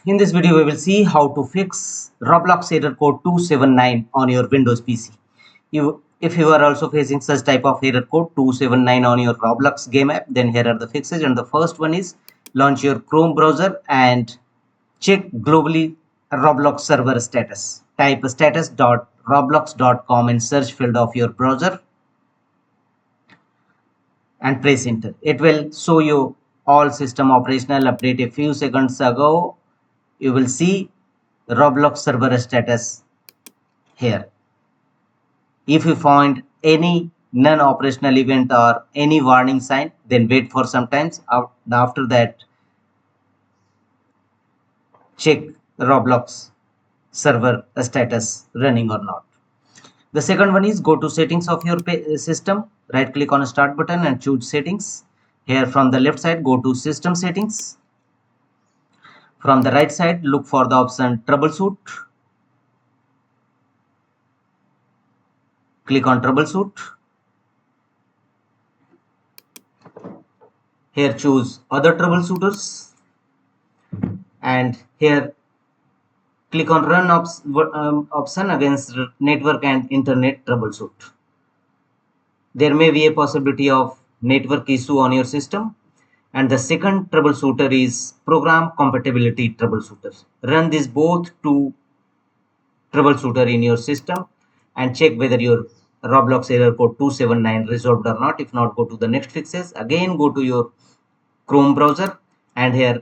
In this video, we will see how to fix Roblox error code 279 on your Windows PC. If you are also facing such type of error code 279 on your Roblox game app, then here are the fixes. And the first one is launch your Chrome browser and check globally Roblox server status. Type status.roblox.com in search field of your browser and press enter. It will show you all system operational update. A few seconds ago you will see Roblox server status here. If you find any non-operational event or any warning sign, then wait for some time. After that, check Roblox server status running or not. The second one is go to settings of your system, right click on start button and choose settings. Here from the left side, go to system settings. From the right side, look for the option troubleshoot. Click on troubleshoot. Here choose other troubleshooters and here click on run option against network and internet troubleshoot. There may be a possibility of network issue on your system. And the second troubleshooter is program compatibility troubleshooter. Run these both two troubleshooter in your system and check whether your Roblox error code 279 resolved or not. If not, go to the next fixes. Again, go to your Chrome browser and here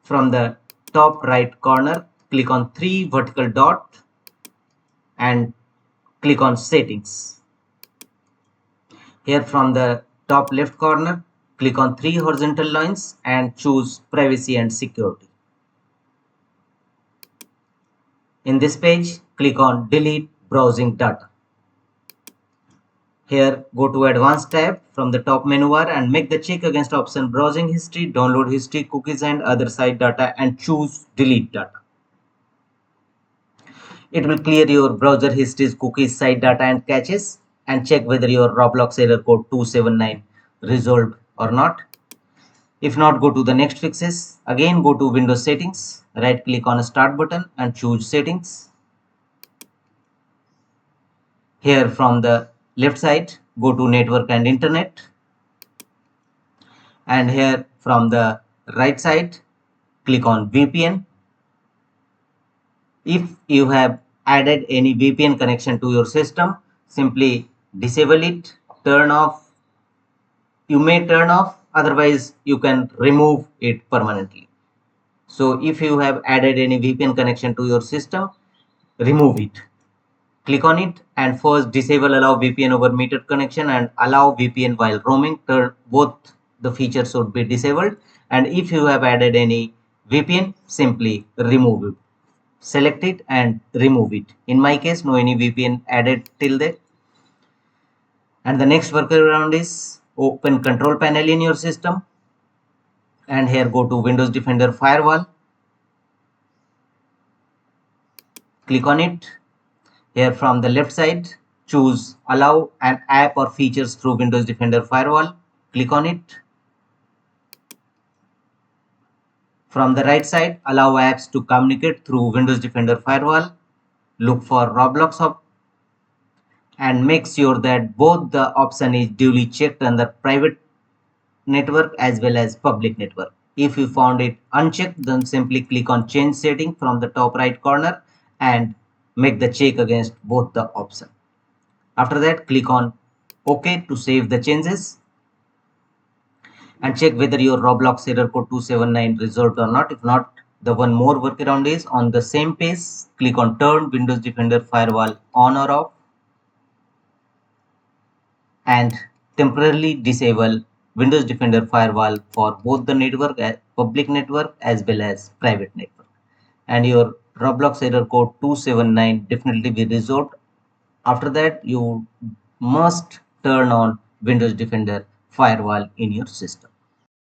from the top right corner, click on 3 vertical dot and click on settings. Here from the top left corner, click on 3 horizontal lines and choose privacy and security. In this page, click on delete browsing data. Here, go to advanced tab from the top menu bar and make the check against option browsing history, download history, cookies and other site data and choose delete data. It will clear your browser histories, cookies, site data and caches and check whether your Roblox error code 279 resolved or not. If not, go to the next fixes. Again, go to Windows settings, right click on start button and choose settings. Here from the left side, go to network and internet. And here from the right side, click on VPN. If you have added any VPN connection to your system, simply disable it, turn off. You may turn off, otherwise you can remove it permanently. So if you have added any VPN connection to your system, remove it. Click on it and first disable allow VPN over metered connection and allow VPN while roaming. Both the features should be disabled. And if you have added any VPN, simply remove it. Select it and remove it. In my case, no any VPN added till there. And the next workaround is open control panel in your system and here go to Windows Defender Firewall. Click on it. Here from the left side, choose allow an app or features through Windows Defender Firewall. Click on it. From the right side, allow apps to communicate through Windows Defender Firewall. Look for Roblox and make sure that both the option is duly checked under private network as well as public network. If you found it unchecked, then simply click on change setting from the top right corner and make the check against both the option. After that, click on OK to save the changes and check whether your Roblox error code 279 resolved or not. If not, the one more workaround is on the same page, click on turn Windows Defender Firewall on or off and temporarily disable Windows Defender Firewall for both the network, public network as well as private network. And your Roblox error code 279 definitely be resolved. After that, you must turn on Windows Defender Firewall in your system.